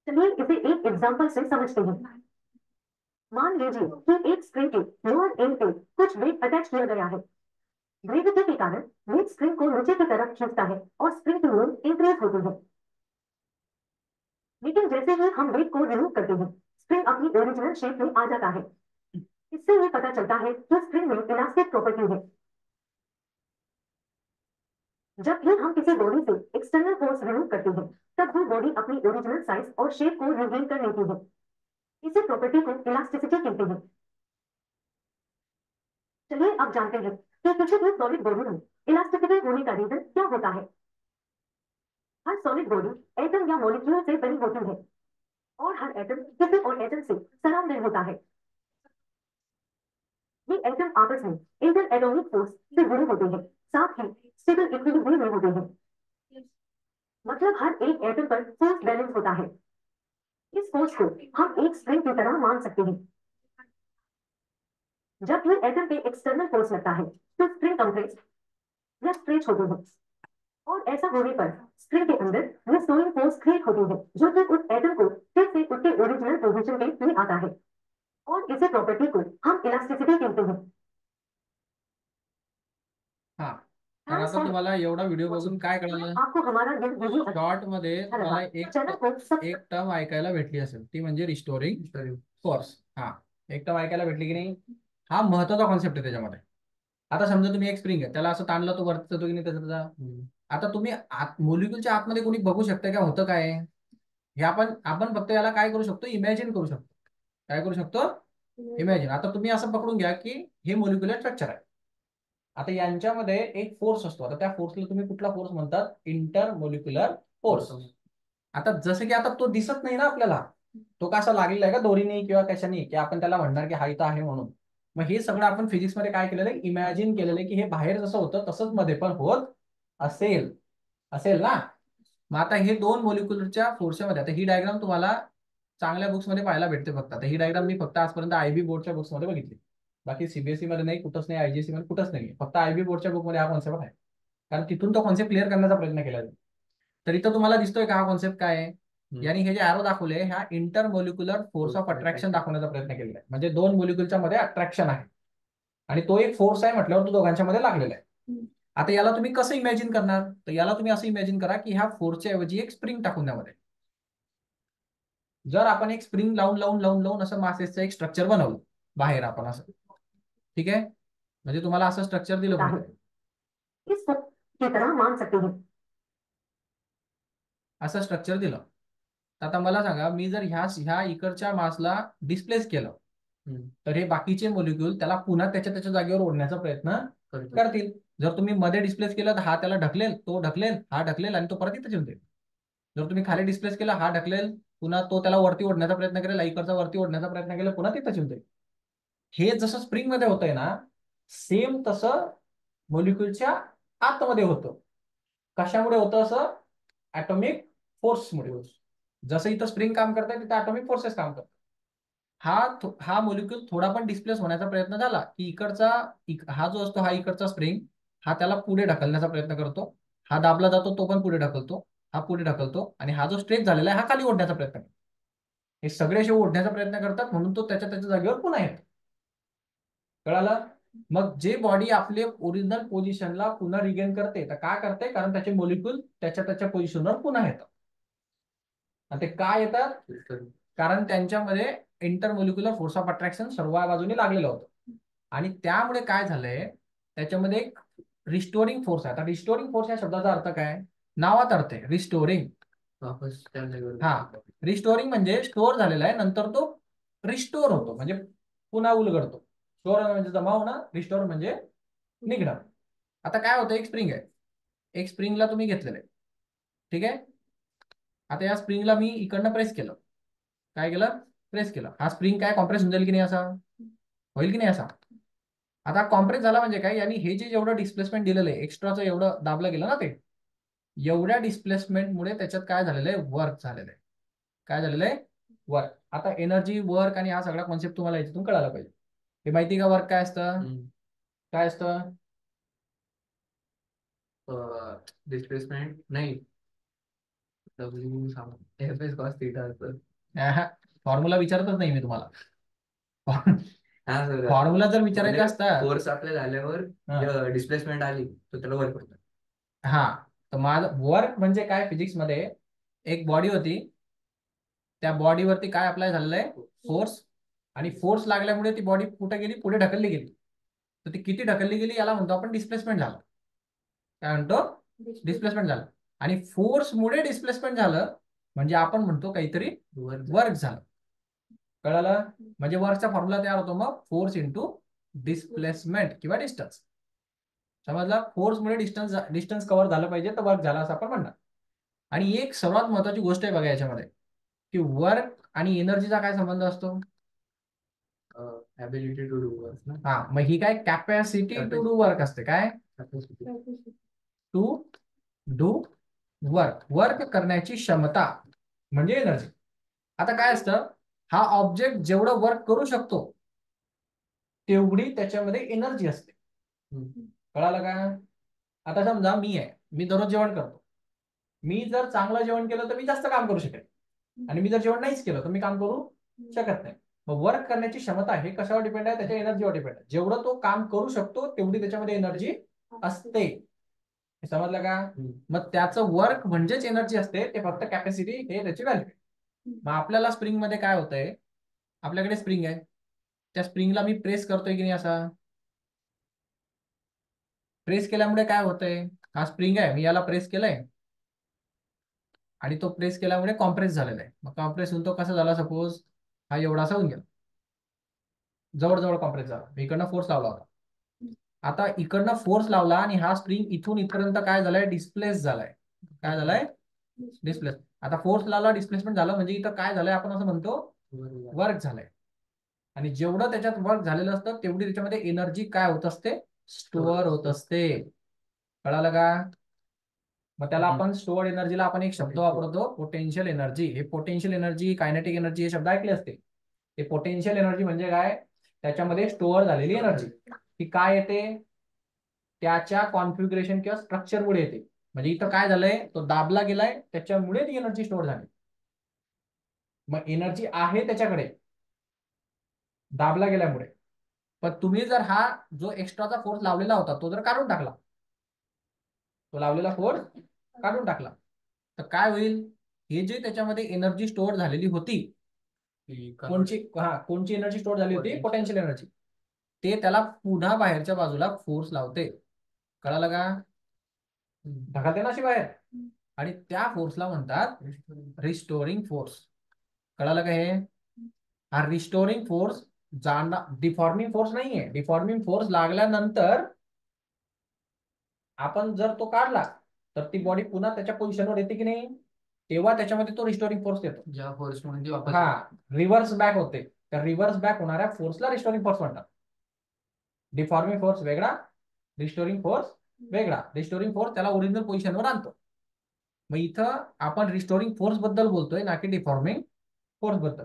चलिए इसे एक एग्जांपल से समझते हैं। मान लीजिए कि एक स्प्रिंग के लोअर एंड पे कुछ वेट अटैच किया गया है। ग्रेविटी के कारण वेट स्प्रिंग को नीचे की तरफ खींचता है और स्प्रिंग की मूव इंक्रीज होती है। लेकिन जैसे ही हम वेट को रिमूव करते हैं स्प्रिंग अपनी ओरिजिनल शेप में आ जाता है। इससे ये पता चलता है कि स्प्रिंग में इलास्टिक प्रॉपर्टी है। जब भी हम किसी बॉडी से एक्सटर्नल फोर्स रिमूव करते हैं तब वो बॉडी अपनी ओरिजिनल साइज और शेप को रिगेन कर लेती है। इसी प्रॉपर्टी को इलास्टिसिटी कहते हैं। चलिए अब जानते हैं कि किसी भी सॉलिड बॉडी में इलास्टिसिटी होने का रीजन क्या होता है। हर सॉलिड बॉडी एटम या मॉलिक्यूल से बनी होती है और हर एटम किसी और एटम से सराउंडेड होता है। ये एटम आपस में इंटर एटॉमिक फोर्स से जुड़े होते हैं, साथ ही स्टेबल इक्विलिब्रियम में होते हैं। मतलब हर एक एटम पर फोर्स बैलेंस होता है। इस फोर्स को हम एक स्प्रिंग की तरह मान सकते हैं। जब भी एटम पे एक्सटर्नल फोर्स लगता है तो स्प्रिंग कंप्रेस या स्ट्रेच होती है, और ऐसा होने पर स्प्रिंग के अंदर रिस्टोरिंग फोर्स क्रिएट होती है जो कि उस एटम को फिर से उसके ओरिजिनल पोजीशन पे ले आता है, और इसी प्रॉपर्टी को हम इलास्टिसिटी कहते हैं। हा. तर आता तुम्हाला एवढा व्हिडिओ बघून काय कळालं? आपको हमारा ये वीडियो शॉर्ट मध्ये तुम्हाला एक चैनल को टर्म ऐकायला भेटली असेल, ती म्हणजे रिस्टोरिंग फोर्स. हा, एकदम ऐकायला भेटली की नाही. हा महत्वाचा कॉन्सेप्ट आहे त्याच्यामध्ये. आता समजा तुम्ही एक स्प्रिंग आहे, त्याला असं ताणलं तो वरती जातो की नाही त्याचा. आता तुम्ही मोलिक्युलच्या आतमध्ये कोणी बघू शकता का होतं काय हे. आपण आपण फक्त याला काय करू शकतो, इमॅजिन करू शकतो. काय करू शकतो, इमॅजिन. आता तुम्ही असं पकडून घ्या की हे मोलिक्युलर स्ट्रक्चर आहे. आता यांच्यामध्ये एक फोर्स असतो. आता त्या फोर्सला तुम्ही कुठला फोर्स म्हणतात, इंटर मोलिक्युलर फोर्स. आता जसं की आता तो दिसत नाही ना आपल्याला, तो कसा लागलेला आहे का दोरीने किंवा कशाने, की आपण त्याला म्हणणार की हा इथं आहे म्हणून. मग हे सगळं आपण फिजिक्स मध्ये काय केलेलं आहे, इमॅजिन केलेलं आहे की हे बाहेर जसं होतं तसंच मध्ये पण होत असेल. असेल ना. मग आता हे दोन मोलिक्युलरच्या फोर्सच्या मध्ये, आता ही डायग्राम तुम्हाला चांगल्या बुक्स मध्ये पाहायला भेटते. फक्त आता ही डायग्राम मी फक्त आजपर्यंत आयबी बोर्डच्या बुक्स मध्ये बघितली. बाकी सीबीएसई मध्ये नाही, कुठंच नाही, आयजीएससी मध्ये कुठंच नाही. फक्त आयबी बोर्डच्या बुक मध्ये हा कॉन्सेप्ट आहे. कारण तिथून तो कॉन्सेप्ट क्लिअर करण्याचा प्रयत्न केला जातो. तर इथं तुम्हाला दिसतोय का हा कॉन्सेप्ट काय आहे. यांनी हे जे ॲरो दाखवले, ह्या inter molecular force of attraction दाखवण्याचा प्रयत्न केलेला आहे. म्हणजे दोन मोलिक्युलच्या मध्ये अट्रॅक्शन आहे आणि तो एक फोर्स आहे म्हटल्यावर तो दोघांच्या मध्ये लागलेला आहे. आता याला तुम्ही कसं इमॅजिन करणार, तर याला तुम्ही असं इमॅजिन करा की ह्या फोर्सच्या ऐवजी एक स्प्रिंग टाकून द्यामध्ये. जर आपण एक स्प्रिंग लावून लावून लावून लावून असं मासेसचं एक स्ट्रक्चर बनवलं बाहेर आपण असं, ठीक आहे, म्हणजे तुम्हाला असं स्ट्रक्चर दिलं पाहिजे, इस की तरह मान सकते हैं. असं स्ट्रक्चर दिलं. तर आता मला सांगा, मी जर ह्या इकडच्या मासला डिस्प्लेस केलं, तर हे बाकीचे मोलिक्यूल त्याला पुन्हा त्याच्या त्याच्या जागेवर ओढण्याचा प्रयत्न करतील. जर तुम्ही मध्ये डिस्प्लेस केलं तर हा त्याला ढकलेल, तो ढकलेल, हा ढकलेल आणि तो परत इथेच येऊन जाईल. जर तुम्ही खाली डिस्प्लेस केला, हा ढकलेल, पुन्हा तो त्याला वरती ओढण्याचा प्रयत्न करेल, इकडचा वरती ओढण्याचा प्रयत्न केला, पुन्हा तिथेच येऊन जाईल. हे जसं स्प्रिंग मध्ये होतंय ना, सेम तसं मोलिक्यूलच्या आतमध्ये होतं. कशामुळे होतं असं, ऍटॉमिक फोर्समुळे. जसं इथं स्प्रिंग काम करताय तिथं ऍटॉमिक फोर्सेस काम करतात. हा मोलिक्यूल थोडा पण डिस्प्लेस होण्याचा प्रयत्न झाला की इकडचा हा जो असतो, हा इकडचा स्प्रिंग, हा त्याला पुढे ढकलण्याचा प्रयत्न करतो. हा दाबला जातो, तो पण पुढे ढकलतो, हा पुढे ढकलतो, आणि हा जो स्ट्रेच झालेला आहे हा खाली ओढण्याचा प्रयत्न करतो. हे सगळे असे ओढण्याचा प्रयत्न करतात, म्हणून तो त्याच्या त्याच्या जागेवर पुन्हा येतो. कळालं. मग जे बॉडी आपले ओरिजिनल पोझिशनला पुन्हा रिगेन करते, तर काय करते, कारण त्याचे मोलिक्यूल त्याच्या त्याच्या पोझिशनवर पुन्हा येतात. आणि ते काय येतात, कारण त्यांच्यामध्ये इंटरमोलिक्युलर फोर्स ऑफ अट्रॅक्शन सर्व बाजूने लागलेलं होतं. आणि त्यामुळे काय झालंय, त्याच्यामध्ये एक रिस्टोरिंग फोर्स आहे. आता रिस्टोरिंग फोर्स या शब्दाचा अर्थ काय, नावात अर्थ आहे रिस्टोरिंग. हा, रिस्टोरिंग म्हणजे स्टोअर झालेला आहे, नंतर तो रिस्टोर होतो, म्हणजे पुन्हा उलगडतो. स्टोअर म्हणजे जमा होणं, रिस्टोर म्हणजे निघणं. आता काय होतं, एक स्प्रिंग आहे, एक स्प्रिंगला तुम्ही घेतलेलं आहे, ठीक आहे. आता या स्प्रिंगला मी इकडनं प्रेस केलं, काय केलं, प्रेस केलं, हा स्प्रिंग काय कॉम्प्रेस होऊन जाईल की नाही, असा होईल की नाही असा. आता कॉम्प्रेस झाला म्हणजे काय, यांनी हे जे जेवढं डिस्प्लेसमेंट दिलेलं आहे, एक्स्ट्राचं एवढं दाबलं गेलं ना, ते एवढ्या डिस्प्लेसमेंटमुळे त्याच्यात काय झालेलं आहे, वर्क झालेलं आहे. काय झालेलं आहे, वर्क. आता एनर्जी, वर्क आणि हा सगळा कॉन्सेप्ट तुम्हाला याच्यातून कळायला पाहिजे. हे माहिती का, वर्क काय असतं, काय असतं, डिस्प्लेसमेंट नाही, फॉर्म्युला विचारतच नाही मी तुम्हाला. फॉर्म्युला जर विचारायचा असता, फोर्स आपल्या झाल्यावर डिस्प्लेसमेंट आली तर त्याला वर्क होतं. हा, तर माझं वर्क म्हणजे काय, फिजिक्स मध्ये एक बॉडी होती, त्या बॉडीवरती काय अप्लाय झालेलं आहे, फोर्स. आणि फोर्स लागल्यामुळे ती बॉडी कुठे गेली, पुढे ढकलली गेली. तर ती किती ढकलली गेली याला म्हणतो आपण डिस्प्लेसमेंट झालं. काय म्हणतो, डिस्प्लेसमेंट झालं. आणि फोर्समुळे डिस्प्लेसमेंट झालं म्हणजे आपण म्हणतो काहीतरी वर्क झालं. कळालं. म्हणजे वर्कचा फॉर्म्युला तयार होतो मग फोर्स इंटू डिस्प्लेसमेंट किंवा डिस्टन्स. समजला. फोर्समुळे डिस्टन्स कव्हर झालं पाहिजे तर वर्क झाला असं आपण म्हणणार. आणि एक सर्वात महत्वाची गोष्ट आहे बघा याच्यामध्ये, की वर्क आणि एनर्जीचा काय संबंध असतो, ॲबिलिटी टू डू वर्क. हा, मग ही काय कॅपॅसिटी टू डू वर्क असते. काय, टू डू वर्क, वर्क करण्याची क्षमता म्हणजे एनर्जी. आता काय असतं, हा ऑब्जेक्ट जेवढं वर्क करू शकतो तेवढी त्याच्यामध्ये एनर्जी असते. कळालं का. आता समजा मी आहे, मी दररोज जेवण करतो. मी जर चांगलं जेवण केलं तर मी जास्त काम करू शकेल, आणि मी जर जेवण नाहीच केलं तर मी काम करू शकत नाही. मग वर्क करण्याची क्षमता हे कशावर डिपेंड आहे, त्याच्या एनर्जीवर डिपेंड आहे. जेवढं तो काम करू शकतो तेवढी त्याच्यामध्ये एनर्जी असते. समजलं का. मग त्याचं वर्क म्हणजेच एनर्जी असते, ते फक्त कॅपॅसिटी हे त्याची व्हॅल्यू. मग आपल्याला स्प्रिंग मध्ये काय होतंय, आपल्याकडे स्प्रिंग आहे, त्या स्प्रिंगला मी प्रेस करतोय की नाही, असा प्रेस केल्यामुळे काय होतंय, हा स्प्रिंग आहे, मी याला प्रेस केलंय आणि तो प्रेस केल्यामुळे कॉम्प्रेस झालेला आहे. मग कॉम्प्रेस होऊन तो कसा झाला, सपोज हा एवढासा होऊन गेला, जवळजवळ कॉम्प्रेस झाला, मी इकडनं फोर्स लावला होता. आता इकडनं फोर्स लावला आणि हा स्प्रिंग इथून इथपर्यंत काय झालाय, डिस्प्लेस झालाय. काय झालाय, डिस्प्लेस. आता फोर्स लावला, डिस्प्लेसमेंट झालं, म्हणजे इथं काय झालंय, आपण असं म्हणतो वर्क झालंय. आणि जेवढं त्याच्यात वर्क झालेलं असतं तेवढी त्याच्यामध्ये एनर्जी काय होत असते, स्टोअर होत असते. कळालं का? मग त्याला आपण स्टोअर्ड एनर्जीला आपण एक शब्द वापरतो, पोटेन्शियल एनर्जी. हे पोटेन्शियल एनर्जी, कायनेटिक एनर्जी हे शब्द ऐकले असते. हे पोटेन्शियल एनर्जी म्हणजे काय, त्याच्यामध्ये स्टोअर झालेली एनर्जी ही काय येते, त्याच्या कॉन्फिगरेशन किंवा स्ट्रक्चरमुळे येते. म्हणजे इथं काय झालंय, तो दाबला गेलाय, त्याच्यामुळे ती एनर्जी स्टोअर झाली. मग एनर्जी आहे त्याच्याकडे दाबला गेल्यामुळे, पण तुम्ही जर हा जो एक्स्ट्राचा फोर्स लावलेला होता तो जर काढून टाकला, तो लावलेला फोर्स काढून टाकला, तर काय होईल, हे जे त्याच्यामध्ये एनर्जी स्टोअर झालेली होती, कोणची एनर्जी स्टोअर झाली होती, पोटेन्शियल एनर्जी, ते त्याला पुन्हा बाहेरच्या बाजूला फोर्स लावते. कळालं का? ढकलते ना अशी बाहेर, आणि त्या फोर्सला म्हणतात रिस्टोरिंग फोर्स. कळालं का? हे हा रिस्टोरिंग फोर्स डिफॉर्मिंग फोर्स नाहीये. डिफॉर्मिंग फोर्स लागल्यानंतर आपण जर तो काढला तर ती बॉडी पुन्हा त्याच्या पोझिशनवर येते की नाही, तेव्हा त्याच्यामध्ये तो रिस्टोरिंग फोर्स येतो. ज्या फोर्स मध्ये वापस रिव्हर्स बॅक होते, तर रिव्हर्स बॅक होणाऱ्या फोर्सला रिस्टोरिंग फोर्स म्हणतात. डिफॉर्मिंग फोर्स वेगळा, रिस्टोरिंग फोर्स वेगळा. रिस्टोरिंग फोर्स त्याला ओरिजिनल पोझिशनवर आणतो. मग इथं आपण रिस्टोरिंग फोर्स बद्दल बोलतोय, ना की डिफॉर्मिंग फोर्स बद्दल.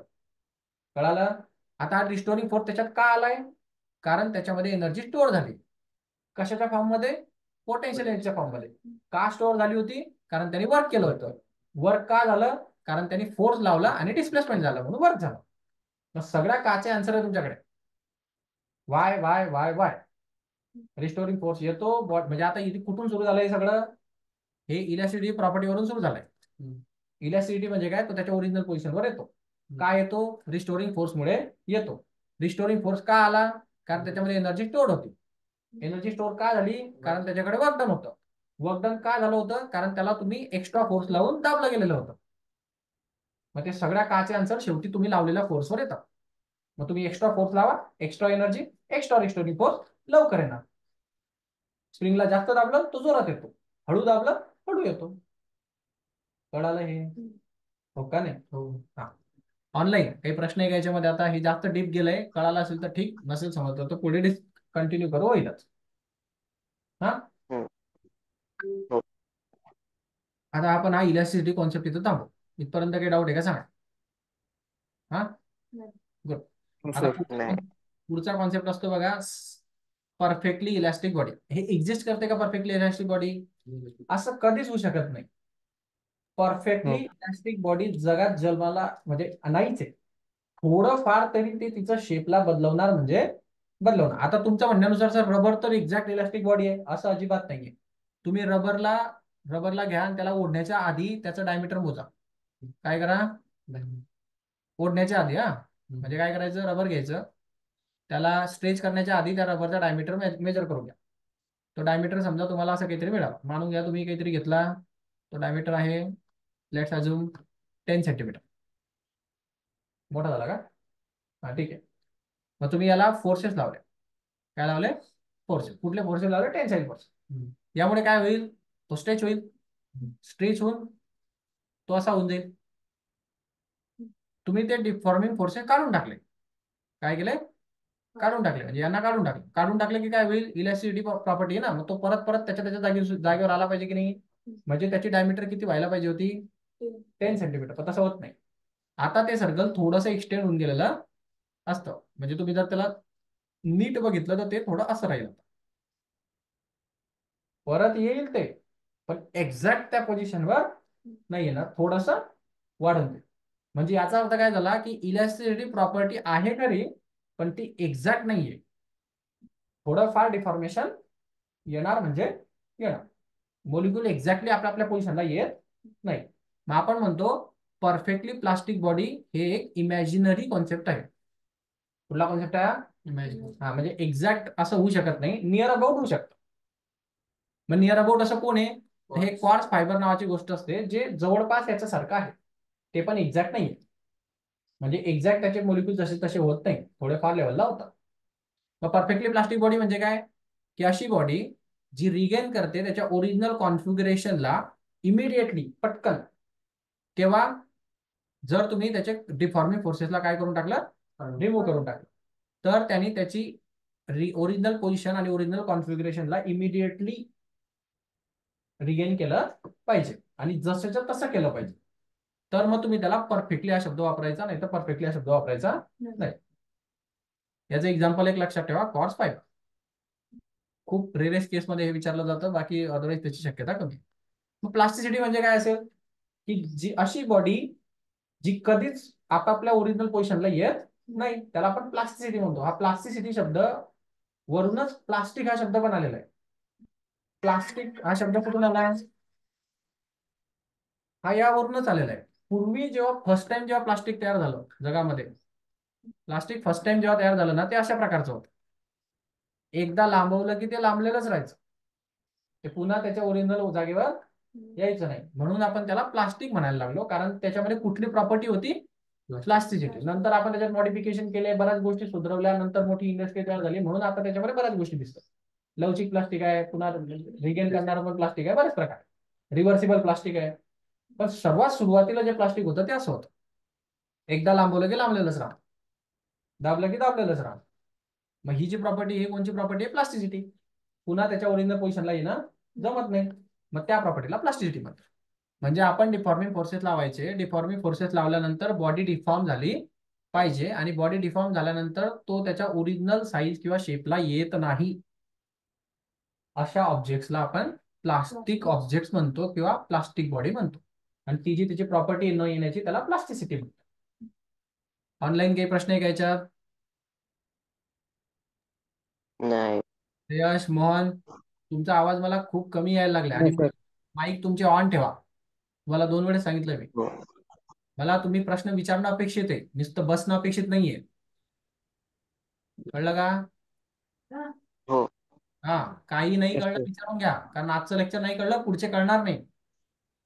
कळालं? आता हा रिस्टोरिंग फोर्स त्याच्यात का आलाय, कारण त्याच्यामध्ये एनर्जी स्टोअर झाली. कशाच्या फॉर्म मध्ये, पोटेन्शियल एनर्जीच्या फॉर्म मध्ये. का स्टोअर झाली होती, कारण त्यांनी वर्क केलं होतं. वर्क का झालं, कारण त्यांनी फोर्स लावला आणि डिस्प्लेसमेंट झालं म्हणून वर्क झालं. मग सगळ्या काचे आन्सर आहे तुमच्याकडे, Y Y Y Y. Restoring force येतो म्हणजे आता इथे कुठून सुरू झालंय सगळं, हे इलॅस्टिसिटी प्रॉपर्टीवरून सुरू झालंय. इलॅस्टिसिटी म्हणजे काय, तो त्याच्या ओरिजिनल पोझिशनवर येतो. काय येतो, रिस्टोरिंग फोर्स मुळे येतो. रिस्टोरिंग फोर्स का आला, कारण त्याच्यामध्ये एनर्जी स्टोअर होती. एनर्जी स्टोअर का झाली, कारण त्याच्याकडे वर्कडन होतं. वर्कडन का झालं होतं, कारण त्याला तुम्ही एक्स्ट्रा फोर्स लावून दाबलं गेलेलं होतं. मग ते सगळ्या काचे आन्सर शेवटी तुम्ही लावलेल्या फोर्सवर येतात. मग तुम्ही एक्स्ट्रा फोर्स लावा, extra energy, extra restoring force लवकर येणार. स्प्रिंगला जास्त दाबलं तो जोरात येतो, हळू दाबलं हळू येतो. कळालं हे? हो का नाही? हो. हा, ऑनलाईन काही प्रश्न आहे का याच्यामध्ये? आता हे जास्त डीप गेलंय, कळालं असेल तर ठीक, नसेल समजलं तर पुढे कंटिन्यू करू, होईलच. हा, हो. आता आपण हा इलॅस्टिसिटी कॉन्सेप्ट इथं थांबू. इथपर्यंत काही डाऊट आहे का सांगा? हा, गुड. आता नाही. पुढचा कॉन्सेप्ट असतो बघा, परफेक्टली इलॅस्टिक बॉडी. हे एक्झिस्ट करते का परफेक्टली इलॅस्टिक बॉडी? असं कधीच होऊ शकत नाही. परफेक्टली इलॅस्टिक बॉडी जगात जन्माला म्हणजे नाहीच आहे. थोडंफार तरी ते तिचं शेपला बदलवणार म्हणजे बदलवणार. आता तुमच्या म्हणण्यानुसार सर रबर तर एक्झॅक्ट इलॅस्टिक बॉडी आहे, असं अजिबात नाहीये. तुम्ही रबरला घ्या आणि त्याला ओढण्याच्या आधी त्याचं डायमीटर मोजा. काय करा, ओढण्याच्या आधी. म्हणजे काय करायचं, रबर घ्यायचं, त्याला स्ट्रेच करण्याच्या आधी त्या रबरचा डायमीटर मेजर करून घ्या. तो डायमीटर समजा तुम्हाला असं काहीतरी मिळाला. मानून घ्या तुम्ही काहीतरी घेतला, तो डायमीटर आहे लेट्स अज्यूम 10 सेंटीमीटर. मोठा झाला का? हा, ठीक आहे. मग तुम्ही याला फोर्सेस लावले. काय लावले? फोर्सेस. कुठले फोर्सेस लावले? Tensile force. यामुळे काय होईल, तो स्ट्रेच होईल. स्ट्रेच होऊन तो असा होऊन जाईल. तुम्ही ते डिफॉर्मिंग फोर्सेस काढून टाकले. काय केले? काढून टाकले. म्हणजे यांना काढून टाकले. काढून टाकले की काय होईल, इलॅस्टिसिटी प्रॉपर्टी आहे ना, मग तो परत परत त्याच्या जागेवर आला पाहिजे की नाही. म्हणजे त्याची डायमीटर किती व्हायला पाहिजे होती, 10 सेंटीमीटर. पण तसं होत नाही. आता ते सर्कल थोडंसं एक्सटेंड होऊन गेलेलं असतं. म्हणजे तुम्ही जर त्याला नीट बघितलं तर ते थोडं असं राहील. परत येईल ते, पण एक्झॅक्ट त्या पोझिशनवर नाही येणार, थोडस वाढून. म्हणजे याचा अर्थ काय झाला की इलॅस्टिसिटी प्रॉपर्टी आहे खरी, पण ती एक्झॅक्ट नाहीये. थोडंफार डिफॉर्मेशन येणार म्हणजे येणार. मॉलिक्यूल एक्झॅक्टली आपल्या पोझिशनला येत नाही. मग आपण म्हणतो परफेक्टली प्लास्टिक बॉडी हे एक इमॅजिनरी कॉन्सेप्ट आहे. कुठला कॉन्सेप्ट आहे हा? म्हणजे एक्झॅक्ट असं होऊ शकत नाही, नियर अबाउट होऊ शकतं. मग नियर अबाउट असं कोण आहे? हे क्वार्ट्ज फायबर नावाची गोष्ट असते जे जवळपास याच्यासारखं आहे, ते पण एक्झॅक्ट नाहीये. म्हणजे एक्झॅक्ट त्याचे मोलिक्युल जसे तसे होत नाही, थोडेफार लेवलला होतात. मग परफेक्टली प्लास्टिक बॉडी म्हणजे काय? की अशी बॉडी जी रिगेन करते त्याच्या ओरिजिनल कॉन्फिगरेशनला इमिडिएटली, पटकन. केव्हा? जर तुम्ही त्याच्या डिफॉर्मिंग फोर्सेसला काय करून टाकलं? रिमूव्ह करून टाकलं. तर त्यांनी त्याची ओरिजिनल पोझिशन आणि ओरिजिनल कॉन्फिगरेशनला इमिडिएटली रिगेन केलं पाहिजे आणि जसंच्या तसं केलं पाहिजे. तर मग तुम्ही त्याला परफेक्टली हा शब्द वापरायचा, नाही तर परफेक्टली हा शब्द वापरायचा नाही. याचं एक्झाम्पल एक लक्षात ठेवा, क्वार्ट्ज फायबर. खूप रेरेस्ट केसमध्ये हे विचारलं जातं, बाकी अदरवाईज त्याची शक्यता कमी. मग प्लास्टिसिटी म्हणजे काय असेल? की जी अशी बॉडी जी कधीच आपापल्या ओरिजिनल पोझिशनला येत नाही, त्याला आपण प्लास्टिसिटी म्हणतो. हा प्लास्टिसिटी शब्द वरूनच प्लास्टिक हा शब्द पण आलेला आहे. प्लास्टिक हा शब्द कुठून आला? हा यावरूनच आलेला आहे. पूर्वी जेव्हा फर्स्ट टाइम जेव्हा प्लास्टिक तयार झालं जगामध्ये, प्लास्टिक फर्स्ट टाइम जेव्हा तयार झालं ना, ते अशा प्रकारचं होतं. एकदा लांबवलं की ते लांबलेलंच राहायचं, ते पुन्हा त्याच्या ओरिजिनल जागेवर यायचं नाही. म्हणून आपण त्याला प्लास्टिक म्हणायला लागलो, कारण त्याच्यामध्ये कुठली प्रॉपर्टी होती? प्लास्टिसिटी. नंतर आपण त्याच्यात मॉडिफिकेशन केले, बऱ्याच गोष्टी सुधारवल्या, नंतर मोठी इंडस्ट्री तयार झाली, म्हणून आता त्याच्यामध्ये बऱ्याच गोष्टी दिसतात. लवचिक प्लास्टिक आहे, पुन्हा रिगेन करणारं पण प्लास्टिक आहे, बरेच प्रकार. रिव्हर्सिबल प्लास्टिक आहे. पण सर्वात सुरुवातीला जे प्लास्टिक होतं ते असं होतं, एकदा लांबवलं की लांबलेलंच राहतं, दाबलं की दाबलेलंच राहतं. मग ही जी प्रॉपर्टी, ही कोणची प्रॉपर्टी आहे? प्लास्टिसिटी. पुन्हा त्याच्या ओरिजिनल पोझिशनला येणं जमत नाही, मग त्या प्रॉपर्टीला प्लास्टिसिटी म्हणतात. म्हणजे आपण डिफॉर्मिंग फोर्सेस लावायचे, डिफॉर्मिंग फोर्सेस लावल्यानंतर बॉडी डिफॉर्म झाली पाहिजे, आणि बॉडी डिफॉर्म झाल्यानंतर तो त्याच्या ओरिजिनल साईज किंवा शेपला येत नाही, अशा ऑब्जेक्ट्सला आपण प्लास्टिक ऑब्जेक्ट्स म्हणतो किंवा प्लास्टिक बॉडी म्हणतो. आणि ती जी त्याची प्रॉपर्टी न येण्याची त्याला प्लास्टिसिटी म्हणतो. ऑनलाईन काही प्रश्न आहे का याच्यात? नाही. यश, मोहन, तुमचा आवाज मला खूप कमी यायला लागला, No, आणि sir. माईक तुमचे ऑन ठेवा. तुम्हाला 2 वेळेस सांगितलं मी. हो. मला तुम्ही प्रश्न विचारणं अपेक्षित आहे, नुसतं बसणं अपेक्षित नाहीये. कळलं का? हो. हा, काही नाही Yes, कळलं sir. विचारून घ्या, कारण आजचं लेक्चर नाही कळलं पुढचे कळणार नाही.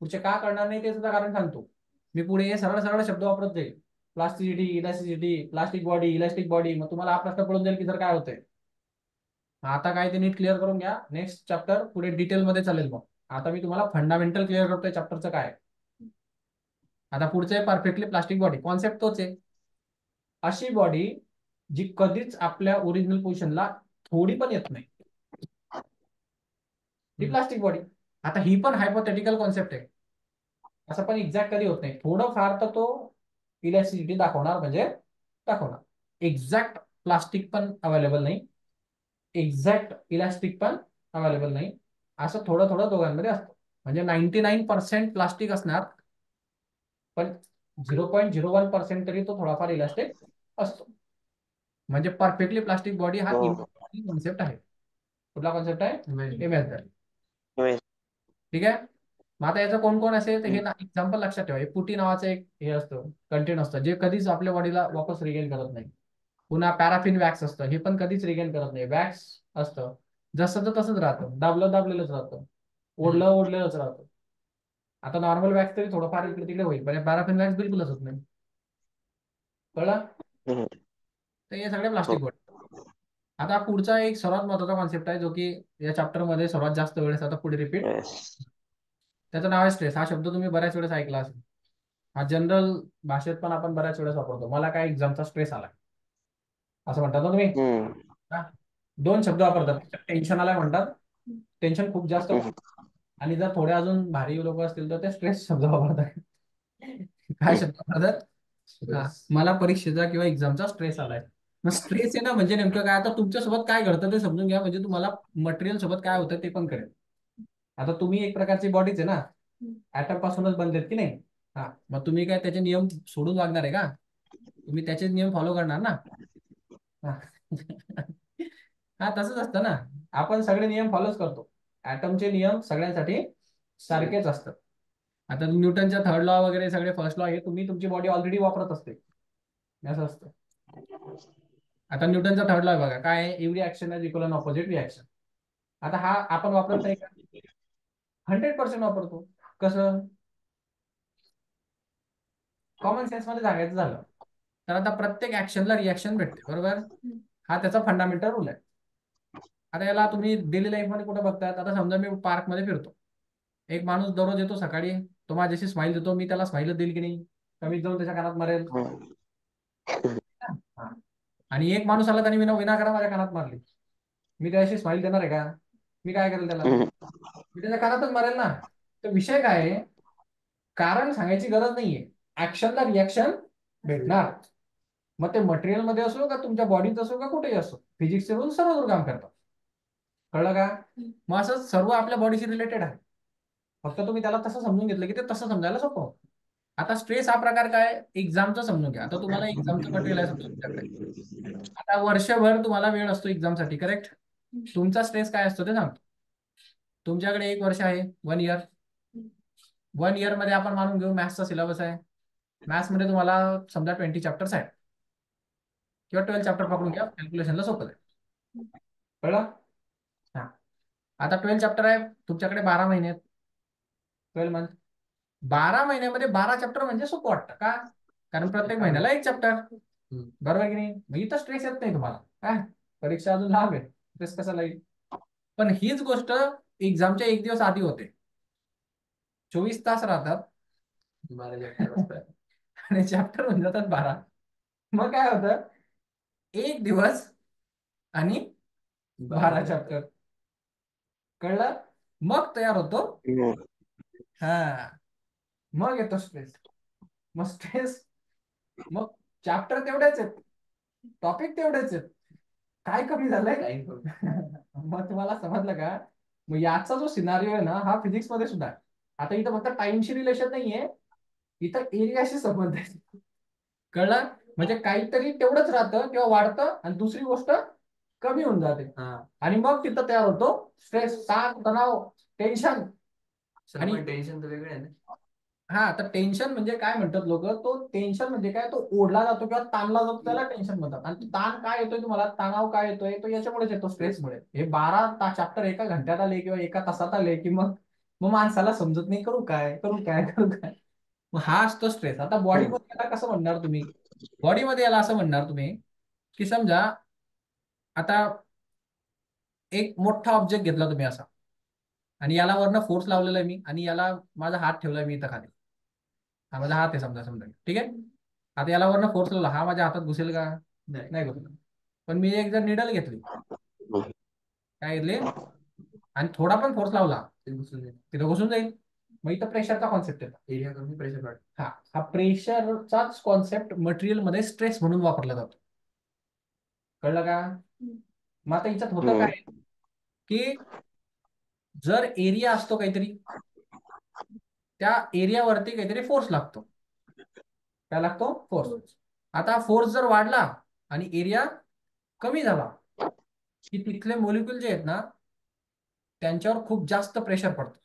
पुढचे का कळणार नाही ते सुद्धा कारण सांगतो मी. पुढे हे सरळ सरळ शब्द वापरत जाईल, plasticity, elasticity, plastic body, elastic body. मग तुम्हाला हा प्रश्न पडून जाईल की सर काय होतंय. आता काय ते नीट क्लिअर करून घ्या. नेक्स्ट चॅप्टर पुढे डिटेलमध्ये चालेल. मग आता मी तुम्हाला फंडामेंटल क्लिअर करतोय चॅप्टरचं काय. आता पुढचं आहे परफेक्टली प्लास्टिक बॉडी. कॉन्सेप्ट तोच आहे, अशी बॉडी जी कधीच आपल्या ओरिजिनल पोझिशनला थोडी पण येत नाही, ती प्लास्टिक बॉडी. आता ही पण हायपोथेटिकल कॉन्सेप्ट आहे, असं पण एक्झॅक्ट कधी होत नाही. थोडं फार तर तो इलॅस्टिसिटी दाखवणार, म्हणजे दाखवणार. एक्झॅक्ट प्लास्टिक पण अवेलेबल नाही, एक्झॅक्ट इलास्टिक पण अवेलेबल नाही, असं थोडं थोडं दोघांमध्ये असतं. म्हणजे 99% प्लास्टिक असणार, पण 0.01% तरी तो थोडाफार इलास्टिक असतो. म्हणजे परफेक्टली प्लास्टिक बॉडी हा हो. इमॅजिनरी कॉन्सेप्ट आहे. कुठला कॉन्सेप्ट आहे? इमॅजिनरी. होय. ठीक आहे. मग आता याचं कोण कोण असेल तर हे एक्झाम्पल लक्षात ठेवा. हे पुटी नावाचं एक हे असतं, कंटेंट असतं, जे कधीच आपल्या बॉडीला वापस रिगेन करत नाही. पुन्हा पॅराफिन वॅक्स असतं, हे पण कधीच रिगेन करत नाही. वॅक्स असतं, जसं तसंच राहतं, दाबलं दाबलेलंच राहतं, ओढलं ओढलेलंच राहतं. आता नॉर्मल वॅक्स तरी थोडंफार इकडे तिकडे होईल, पण पॅराफिन वॅक्स बिलकुलच होत नाही. कळलं? हम्म. तर हे सगळे हो. Plastic body. आता पुढचा एक सर्वात महत्वाचा कॉन्सेप्ट आहे, जो की या चॅप्टर मध्ये सर्वात जास्त वेळेस आता पुढे रिपीट, Yes. त्याचं नाव आहे स्ट्रेस. हा शब्द तुम्ही बऱ्याच वेळेस ऐकला असेल. हा जनरल भाषेत पण आपण बऱ्याच वेळेस वापरतो. मला काय एक्झामचा स्ट्रेस आला, असं म्हणतात ना तुम्ही. हम्म. 2 शब्द वापरतात, टेन्शन आलाय म्हणतात, टेन्शन खूप जास्त, हम्म. आणि जर थोडे अजून भारी लोक असतील तर ते स्ट्रेस शब्द वापरतात. काय शब्द वापरतात? मला परीक्षेचा किंवा एक्झामचा स्ट्रेस आलाय. मग स्ट्रेस आहे ना, म्हणजे नेमकं काय? आता तुमच्यासोबत काय घडतं ते समजून घ्या, म्हणजे तुम्हाला मटेरियल सोबत काय होतं ते पण कळेल. आता तुम्ही एक प्रकारची बॉडीच आहे ना, ऍटम पासूनच बनलेत की नाही. हा, मग तुम्ही काय त्याचे नियम सोडून वागणार आहे का? तुम्ही त्याचे नियम फॉलो करणार ना. हा. हा, तसंच असतं ना, आपण सगळे नियम फॉलोच करतो. ऍटमचे नियम सगळ्यांसाठी सारखेच असतात. आता न्यूटनच्या 3rd लॉ वगैरे सगळे 1st लॉ हे तुम्ही तुमची बॉडी ऑलरेडी वापरत असते, असं असतं. आता न्यूटनचा थर्ड लॉ बघा काय आहे, every action is equal and opposite reaction. आता हा आपण वापरत नाही का? 100% वापरतो. कसं? कॉमन सेन्स मध्ये सांगायचं झालं तर आता प्रत्येक ऍक्शनला रिॲक्शन भेटते, बरोबर? हा त्याचा फंडामेंटल रूल आहे. आता याला तुम्ही डेली लाईफ मध्ये कुठे बघतायत? आता समजा मी पार्क मध्ये फिरतो, एक माणूस दररोज येतो सकाळी, तो माझ्याशी स्माइल देतो, मी त्याला स्माइल देईल की नाही? कमीत जाऊन त्याच्या कानात मारेल. हा. आणि एक माणूस आला त्याने विनाकारण माझ्या कानात मारली, मी त्याशी स्माइल देणार आहे का? मी काय करेल त्याला? मी त्याच्या कानातच मारेल ना. तर विषय काय आहे, कारण सांगायची गरज नाहीये, ऍक्शनला रिॲक्शन भेटणार. मग ते मटेरियल मध्ये असो का तुमच्या बॉडीत असो का कुठेही असो, फिजिक्सचे रूल सर्व दूर काम करतात. कळलं का? मग असं सर्व आपल्या बॉडीशी रिलेटेड आहे. फक्त तुम्ही त्याला तसं समजून घेतलं की ते तसं समजायला सोपं होतं. आता स्ट्रेस हा प्रकार काय, एक्झामचा समजून घ्या. आता तुम्हाला एक्झामचं मटेरियल आहे समजा तुमच्याकडे, आता वर्षभर तुम्हाला वेळ असतो एक्झामसाठी, करेक्ट? तुमचा स्ट्रेस काय असतो ते सांगतो. तुमच्याकडे 1 वर्ष आहे, 1 इयर. 1 इयर मध्ये आपण मानून घेऊ मॅथ्सचा सिलेबस आहे. मॅथ्स मध्ये तुम्हाला समजा 20 चॅप्टर्स आहेत किंवा 12 चॅप्टर पकडून घ्या, कॅल्क्युलेशनला सोपं आहे. कळलं? हा. आता 12 चॅप्टर आहे तुमच्याकडे, 12 महिने आहेत, 12 मंथ. 12 महिन्यामध्ये 12 चॅप्टर म्हणजे सोपं वाटतं का? कारण प्रत्येक महिन्याला 1 चॅप्टर, बरोबर की नाही? मग इथं स्ट्रेस येत नाही तुम्हाला. काय परीक्षा अजून लांब आहे, स्ट्रेस कसा येईल? पण हीच गोष्ट एक्झामच्या 1 दिवस आधी होते. 24 तास राहतात, 12 चॅप्टर असतात. आणि चॅप्टर होऊन जातात 12. मग काय होतं, 1 दिवस आणि 12 चॅप्टर. कळलं? मग तयार होतो. हा, मग येतो स्ट्रेस. मग स्ट्रेस, मग चॅप्टर तेवढेच आहेत, टॉपिक तेवढेच आहेत, काय कमी झालंय? मग तुम्हाला समजलं का? मग याचा जो सिनारिओ आहे ना, हा फिजिक्स मध्ये सुद्धा आहे. आता इथं फक्त टाइमशी रिलेशन नाहीये, इथं एरियाशी संबंध आहे. कळलं? म्हणजे काहीतरी तेवढंच राहतं किंवा वाढतं आणि दुसरी गोष्ट कमी होऊन जाते, आणि मग तिथं तयार होतो स्ट्रेस, ताण, तणाव, टेन्शन. आणि टेन्शन तर वेगळं आहे ना. हा, तर टेन्शन म्हणजे काय म्हणतात लोक, तो टेन्शन म्हणजे काय, तो ओढला जातो किंवा ताणला जातो त्याला टेन्शन म्हणतात. आणि ताण काय येतोय तुम्हाला, तणाव काय येतोय, तो याच्यामुळेच येतो, स्ट्रेसमुळे. हे 12 चॅप्टर एका घंट्यात आले किंवा एका तासात आले की मग मग माणसाला समजत नाही, करू काय करू काय करू काय. मग हा असतो स्ट्रेस. आता बॉडीमध्ये याला कसं म्हणणार तुम्ही? बॉडीमध्ये याला असं म्हणणार तुम्ही की समजा आता एक मोठा ऑब्जेक्ट घेतला तुम्ही असा, आणि याला वरनं फोर्स लावलेला आहे मी, आणि याला माझा हात ठेवलाय मी इथं खाली. हा माझा हात आहे समजा, समजा ठीक आहे. आता याला वरनं फोर्स लावला, हा माझ्या हातात घुसेल का? नाही घुसणार. पण मी एक जर निडल घेतली, काय घेतली, आणि थोडा पण फोर्स लावला, तिथं घुसून जाईल. मग इथं प्रेशरचा कॉन्सेप्ट येतो. एरिया कमी, प्रेशर वाढ. हा प्रेशरचाच कॉन्सेप्ट मटेरियल मध्ये स्ट्रेस म्हणून वापरला जातो. कळलं का? मग आता याच्यात होतं काय की जर एरिया असतो काहीतरी, त्या एरियावरती काहीतरी फोर्स लागतो. काय लागतो? फोर्स. आता फोर्स जर वाढला आणि एरिया कमी झाला की तिथले मॉलिक्यूल जे आहेत ना, त्यांच्यावर खूप जास्त प्रेशर पडतं,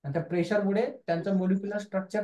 आणि त्या प्रेशरमुळे त्यांचं मॉलिक्युलर स्ट्रक्चर